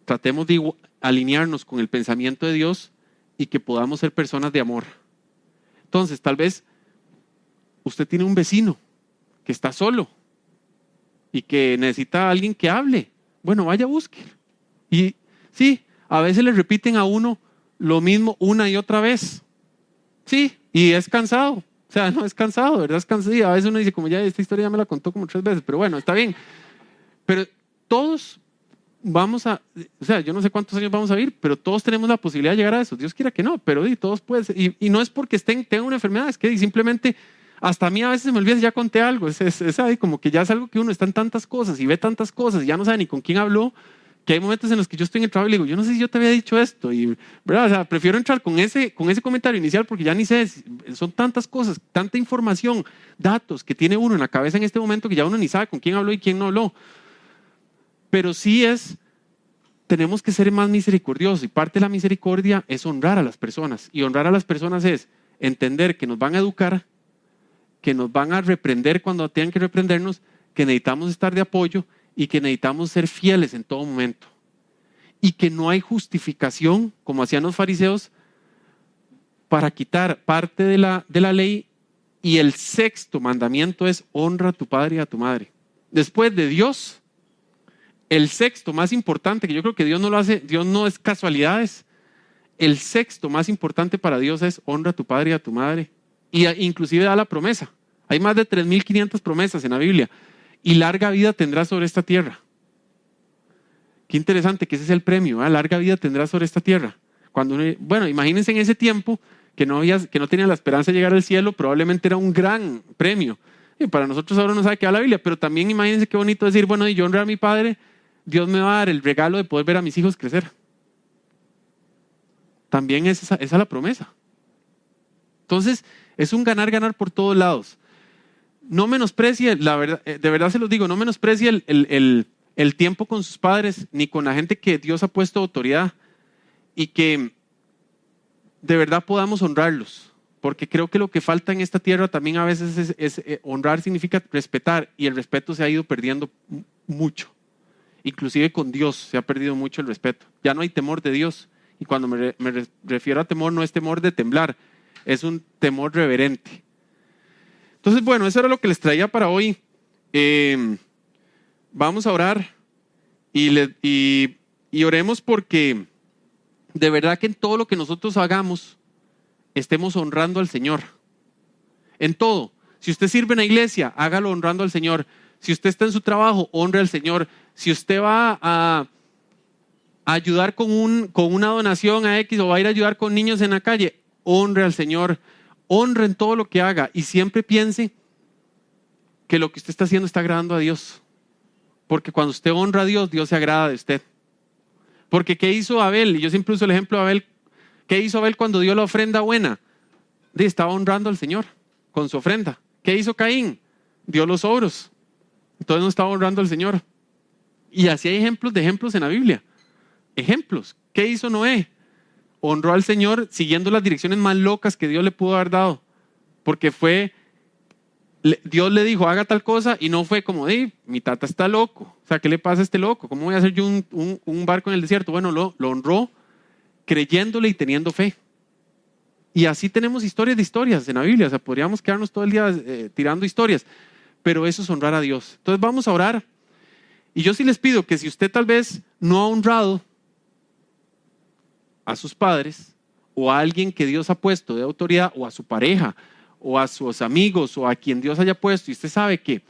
tratemos de alinearnos con el pensamiento de Dios y que podamos ser personas de amor. Entonces, tal vez usted tiene un vecino que está solo y que necesita a alguien que hable. Bueno, vaya, busque. Y sí, a veces le repiten a uno lo mismo una y otra vez. Sí, y es cansado. O sea, no es cansado, ¿verdad? Es cansado. Y a veces uno dice, como ya esta historia ya me la contó como 3 veces, pero bueno, está bien. Pero todos o sea, yo no sé cuántos años vamos a vivir, pero todos tenemos la posibilidad de llegar a eso. Dios quiera que no, pero todos pueden ser. Y no es porque tengan una enfermedad, es que simplemente, hasta a mí a veces se me olvida si ya conté algo. Es ahí como que ya es algo que uno está en tantas cosas y ve tantas cosas y ya no sabe ni con quién habló, que hay momentos en los que yo estoy en el trabajo y le digo, yo no sé si yo te había dicho esto, y ¿verdad? O sea, prefiero entrar con ese comentario inicial porque ya ni sé, son tantas cosas, tanta información, datos que tiene uno en la cabeza en este momento que ya uno ni sabe con quién habló y quién no habló. Pero sí tenemos que ser más misericordiosos, y parte de la misericordia es honrar a las personas, y honrar a las personas es entender que nos van a educar, que nos van a reprender cuando tengan que reprendernos, que necesitamos estar de apoyo y que necesitamos ser fieles en todo momento. Y que no hay justificación, como hacían los fariseos, para quitar parte de la ley. Y el 6º mandamiento es honra a tu padre y a tu madre. Después de Dios, el 6º más importante, que yo creo que Dios no lo hace, Dios no es casualidades. El 6º más importante para Dios es honra a tu padre y a tu madre. Y inclusive da la promesa. Hay más de 3,500 promesas en la Biblia. Y larga vida tendrás sobre esta tierra. Qué interesante que ese es el premio, ¿eh? Larga vida tendrás sobre esta tierra. Bueno, imagínense en ese tiempo que no tenía la esperanza de llegar al cielo, probablemente era un gran premio. Y para nosotros ahora no sabe qué va la Biblia, pero también imagínense qué bonito decir, bueno, y yo honré a mi padre, Dios me va a dar el regalo de poder ver a mis hijos crecer. También esa es la promesa. Entonces, es un ganar por todos lados. No menosprecie, la verdad, de verdad se los digo, no menosprecie el tiempo con sus padres, ni con la gente que Dios ha puesto autoridad, y que de verdad podamos honrarlos. Porque creo que lo que falta en esta tierra también a veces es honrar significa respetar, y el respeto se ha ido perdiendo mucho. Inclusive con Dios se ha perdido mucho el respeto. Ya no hay temor de Dios. Y cuando me refiero a temor, no es temor de temblar, es un temor reverente. Entonces, bueno, eso era lo que les traía para hoy. Vamos a orar y oremos porque de verdad que en todo lo que nosotros hagamos estemos honrando al Señor. En todo. Si usted sirve en la iglesia, hágalo honrando al Señor. Si usted está en su trabajo, honre al Señor. Si usted va a ayudar con una donación a X o va a ir a ayudar con niños en la calle, honre al Señor. Honre en todo lo que haga y siempre piense que lo que usted está haciendo está agradando a Dios. Porque cuando usted honra a Dios, Dios se agrada de usted. Porque ¿qué hizo Abel? Y yo siempre uso el ejemplo de Abel. ¿Qué hizo Abel cuando dio la ofrenda buena? Estaba honrando al Señor con su ofrenda. ¿Qué hizo Caín? Dio los obros. Entonces no estaba honrando al Señor. Y así hay ejemplos en la Biblia. Ejemplos. ¿Qué hizo Noé? Honró al Señor siguiendo las direcciones más locas que Dios le pudo haber dado. Porque Dios le dijo, haga tal cosa, y no fue como, mi tata está loco. O sea, ¿qué le pasa a este loco? ¿Cómo voy a hacer yo un barco en el desierto? Bueno, lo honró creyéndole y teniendo fe. Y así tenemos historias de historias en la Biblia. O sea, podríamos quedarnos todo el día tirando historias. Pero eso es honrar a Dios. Entonces vamos a orar. Y yo sí les pido que si usted tal vez no ha honrado a sus padres o a alguien que Dios ha puesto de autoridad, o a su pareja o a sus amigos o a quien Dios haya puesto, y usted sabe que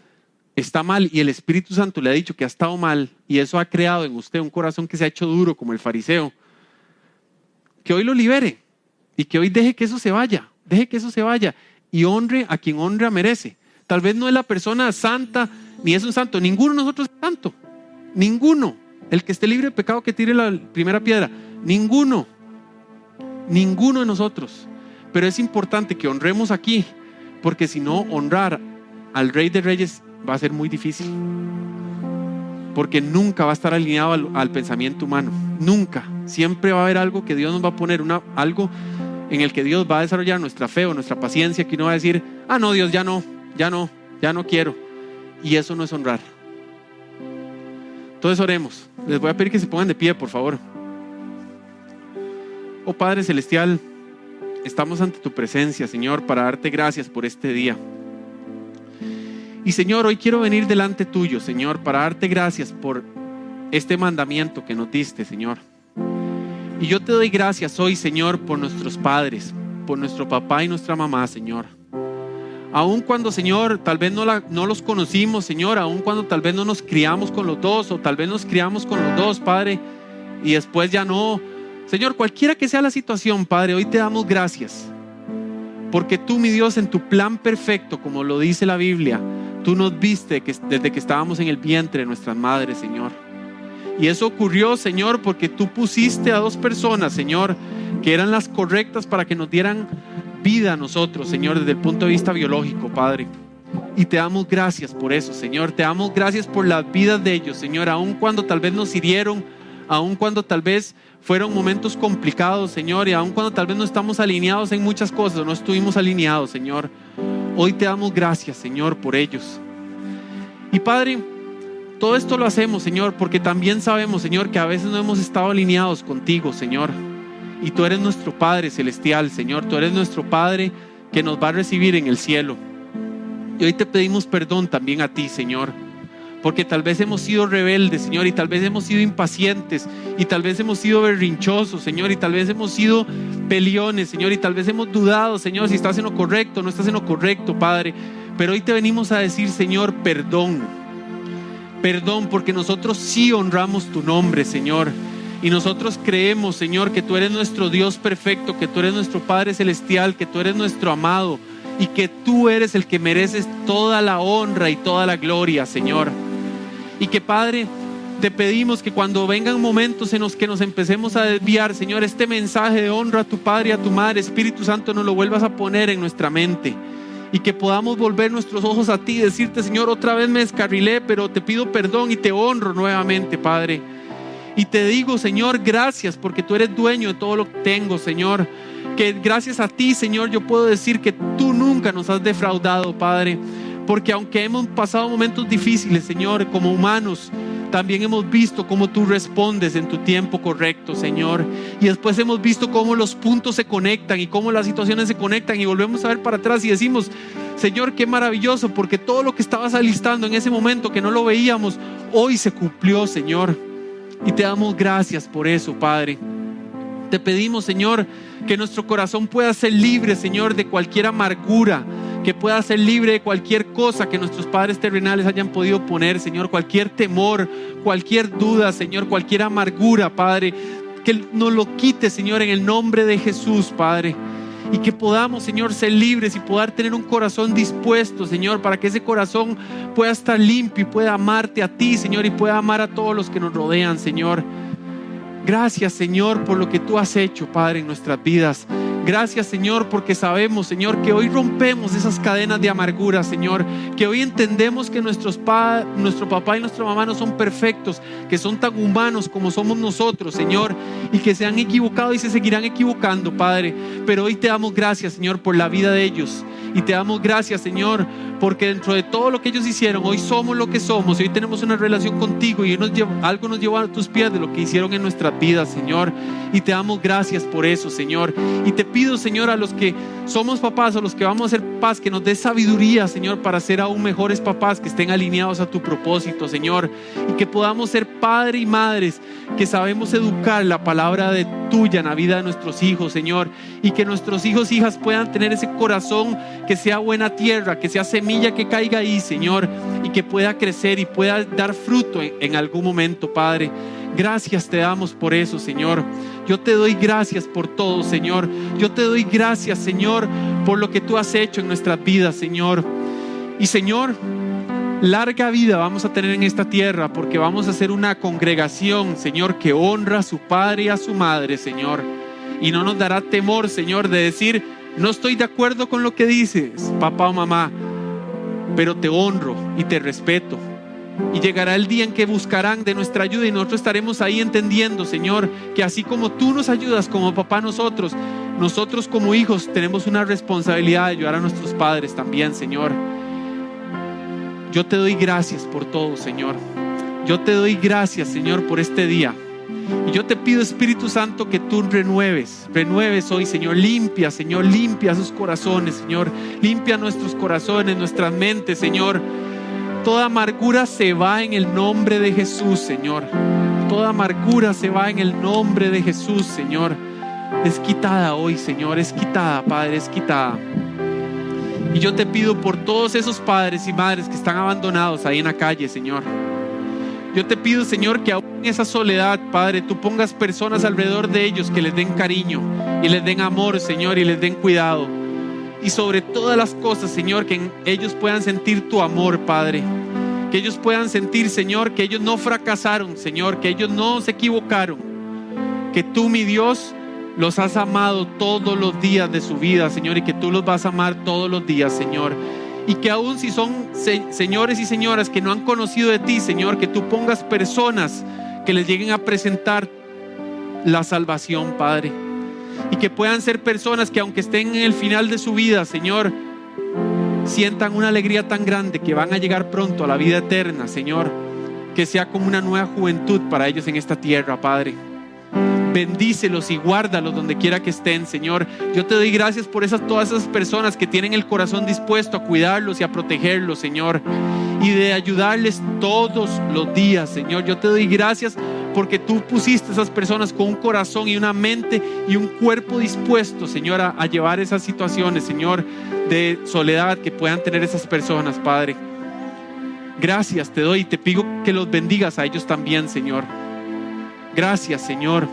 está mal y el Espíritu Santo le ha dicho que ha estado mal y eso ha creado en usted un corazón que se ha hecho duro como el fariseo, que hoy lo libere y que hoy deje que eso se vaya y honre a quien honra merece. Tal vez no es la persona santa ni es un santo, ninguno de nosotros es santo, ninguno. El que esté libre de pecado que tire la primera piedra. Ninguno de nosotros. Pero es importante que honremos aquí, porque si no, honrar al Rey de Reyes va a ser muy difícil, porque nunca va a estar alineado al pensamiento humano. Nunca. Siempre va a haber algo que Dios nos va a poner, algo en el que Dios va a desarrollar nuestra fe o nuestra paciencia, que uno va a decir, no, Dios, ya no quiero. Y eso no es honrar. Entonces oremos. Les voy a pedir que se pongan de pie, por favor. Oh Padre Celestial, estamos ante tu presencia, Señor, para darte gracias por este día. Y Señor, hoy quiero venir delante tuyo, Señor, para darte gracias por este mandamiento que nos diste, Señor. Y yo te doy gracias hoy, Señor, por nuestros padres, por nuestro papá y nuestra mamá, Señor. Aun cuando, Señor, tal vez no los conocimos, Señor, aun cuando tal vez no nos criamos con los dos, o tal vez nos criamos con los dos, Padre, y después ya no. Señor, cualquiera que sea la situación, Padre, hoy te damos gracias. Porque tú, mi Dios, en tu plan perfecto, como lo dice la Biblia, tú nos viste desde que estábamos en el vientre de nuestras madres, Señor. Y eso ocurrió, Señor, porque tú pusiste a dos personas, Señor, que eran las correctas para que nos dieran vida a nosotros, Señor, desde el punto de vista biológico, Padre. Y te damos gracias por eso, Señor. Te damos gracias por las vidas de ellos, Señor, aun cuando tal vez nos hirieron, aun cuando tal vez fueron momentos complicados, Señor, y aun cuando tal vez no estamos alineados en muchas cosas, no estuvimos alineados, Señor. Hoy te damos gracias, Señor, por ellos. Y Padre, todo esto lo hacemos, Señor, porque también sabemos, Señor, que a veces no hemos estado alineados contigo, Señor. Y tú eres nuestro Padre Celestial, Señor. Tú eres nuestro Padre que nos va a recibir en el cielo. Y hoy te pedimos perdón también a ti, Señor, porque tal vez hemos sido rebeldes, Señor, y tal vez hemos sido impacientes, y tal vez hemos sido berrinchosos, Señor, y tal vez hemos sido peleones, Señor, y tal vez hemos dudado, Señor, si estás en lo correcto o no estás en lo correcto, Padre. Pero hoy te venimos a decir, Señor, perdón. Perdón, porque nosotros sí honramos tu nombre, Señor. Y nosotros creemos, Señor, que tú eres nuestro Dios perfecto, que tú eres nuestro Padre celestial, que tú eres nuestro amado y que tú eres el que mereces toda la honra y toda la gloria, Señor. Y que, Padre, te pedimos que cuando vengan momentos en los que nos empecemos a desviar, Señor, este mensaje de honra a tu Padre y a tu Madre, Espíritu Santo, nos lo vuelvas a poner en nuestra mente. Y que podamos volver nuestros ojos a ti y decirte, Señor, otra vez me descarrilé, pero te pido perdón y te honro nuevamente, Padre. Y te digo, Señor, gracias porque tú eres dueño de todo lo que tengo, Señor. Que gracias a ti, Señor, yo puedo decir que tú nunca nos has defraudado, Padre. Porque aunque hemos pasado momentos difíciles, Señor, como humanos, también hemos visto cómo tú respondes en tu tiempo correcto, Señor. Y después hemos visto cómo los puntos se conectan y cómo las situaciones se conectan y volvemos a ver para atrás y decimos, Señor, qué maravilloso, porque todo lo que estabas alistando en ese momento que no lo veíamos, hoy se cumplió, Señor. Y te damos gracias por eso, Padre. Te pedimos, Señor, que nuestro corazón pueda ser libre, Señor, de cualquier amargura, que pueda ser libre de cualquier cosa que nuestros padres terrenales hayan podido poner, Señor, cualquier temor, cualquier duda, Señor, cualquier amargura, Padre, que nos lo quite, Señor, en el nombre de Jesús, Padre. Y que podamos, Señor, ser libres y poder tener un corazón dispuesto, Señor, para que ese corazón pueda estar limpio y pueda amarte a ti, Señor, y pueda amar a todos los que nos rodean, Señor. Gracias, Señor, por lo que tú has hecho, Padre, en nuestras vidas. Gracias, Señor, porque sabemos, Señor, que hoy rompemos esas cadenas de amargura, Señor, que hoy entendemos que nuestro papá y nuestra mamá no son perfectos, que son tan humanos como somos nosotros, Señor, y que se han equivocado y se seguirán equivocando, Padre. Pero hoy te damos gracias, Señor, por la vida de ellos. Y te damos gracias, Señor, porque dentro de todo lo que ellos hicieron, hoy somos lo que somos, y hoy tenemos una relación contigo y algo nos llevó a tus pies de lo que hicieron en nuestras vidas, Señor. Y te damos gracias por eso, Señor. Y te pido, Señor, a los que somos papás o los que vamos a ser papás, que nos des sabiduría, Señor, para ser aún mejores papás, que estén alineados a tu propósito, Señor. Y que podamos ser padres y madres que sabemos educar la palabra de tuya en la vida de nuestros hijos, Señor. Y que nuestros hijos e hijas puedan tener ese corazón que sea buena tierra, que sea semilla que caiga ahí, Señor, y que pueda crecer y pueda dar fruto en algún momento, Padre. Gracias te damos por eso, Señor. Yo te doy gracias por todo, Señor. Yo te doy gracias, Señor, por lo que tú has hecho en nuestras vidas, Señor. Y, Señor, larga vida vamos a tener en esta tierra, porque vamos a ser una congregación, Señor, que honra a su padre y a su madre, Señor. Y no nos dará temor, Señor, de decir, no estoy de acuerdo con lo que dices, papá o mamá, pero te honro y te respeto. Y llegará el día en que buscarán de nuestra ayuda y nosotros estaremos ahí entendiendo, Señor, que así como tú nos ayudas como papá, nosotros como hijos tenemos una responsabilidad de ayudar a nuestros padres también, Señor. Yo te doy gracias por todo, Señor. Yo te doy gracias, Señor, por este día. Y yo te pido, Espíritu Santo, que tú renueves hoy, Señor. Limpia, Señor, limpia sus corazones, Señor. Limpia nuestros corazones, nuestras mentes, Señor. Toda amargura se va en el nombre de Jesús, Señor. Toda amargura se va en el nombre de Jesús, Señor. Es quitada hoy, Señor. Es quitada, Padre, es quitada. Y yo te pido por todos esos padres y madres que están abandonados ahí en la calle, Señor. Yo te pido, Señor, que aún en esa soledad, Padre, tú pongas personas alrededor de ellos que les den cariño y les den amor, Señor, y les den cuidado. Y sobre todas las cosas, Señor, que ellos puedan sentir tu amor, Padre. Que ellos puedan sentir, Señor, que ellos no fracasaron, Señor, que ellos no se equivocaron. Que tú, mi Dios, los has amado todos los días de su vida, Señor, y que tú los vas a amar todos los días, Señor. Y que aún si son señores y señoras que no han conocido de ti, Señor, que tú pongas personas que les lleguen a presentar la salvación, Padre. Y que puedan ser personas que aunque estén en el final de su vida, Señor, sientan una alegría tan grande que van a llegar pronto a la vida eterna, Señor. Que sea como una nueva juventud para ellos en esta tierra, Padre. Bendícelos y guárdalos donde quiera que estén, Señor. Yo te doy gracias por todas esas personas que tienen el corazón dispuesto a cuidarlos y a protegerlos, Señor, y de ayudarles todos los días, Señor. Yo te doy gracias porque tú pusiste a esas personas con un corazón y una mente y un cuerpo dispuesto, Señor, a llevar esas situaciones, Señor, de soledad que puedan tener esas personas, Padre. Gracias te doy y te pido que los bendigas a ellos también, Señor. Gracias, Señor.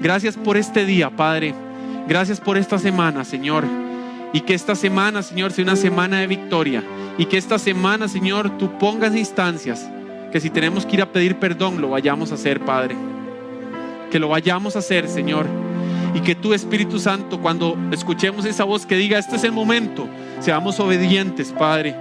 Gracias por este día, Padre. Gracias por esta semana, Señor. Y que esta semana, Señor, sea una semana de victoria. Y que esta semana, Señor, tú pongas instancias que si tenemos que ir a pedir perdón, lo vayamos a hacer, Padre. Que lo vayamos a hacer, Señor. Y que tú, Espíritu Santo, cuando escuchemos esa voz que diga, este es el momento, seamos obedientes, Padre.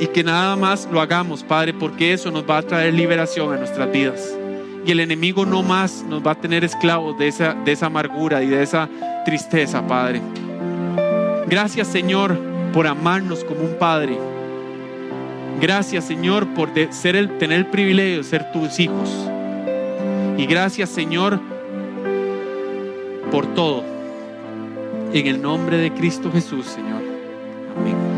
Y que nada más lo hagamos, Padre, porque eso nos va a traer liberación a nuestras vidas. Y el enemigo no más nos va a tener esclavos de esa amargura y de esa tristeza, Padre. Gracias, Señor, por amarnos como un Padre. Gracias, Señor, por tener el privilegio de ser tus hijos. Y gracias, Señor, por todo. En el nombre de Cristo Jesús, Señor. Amén.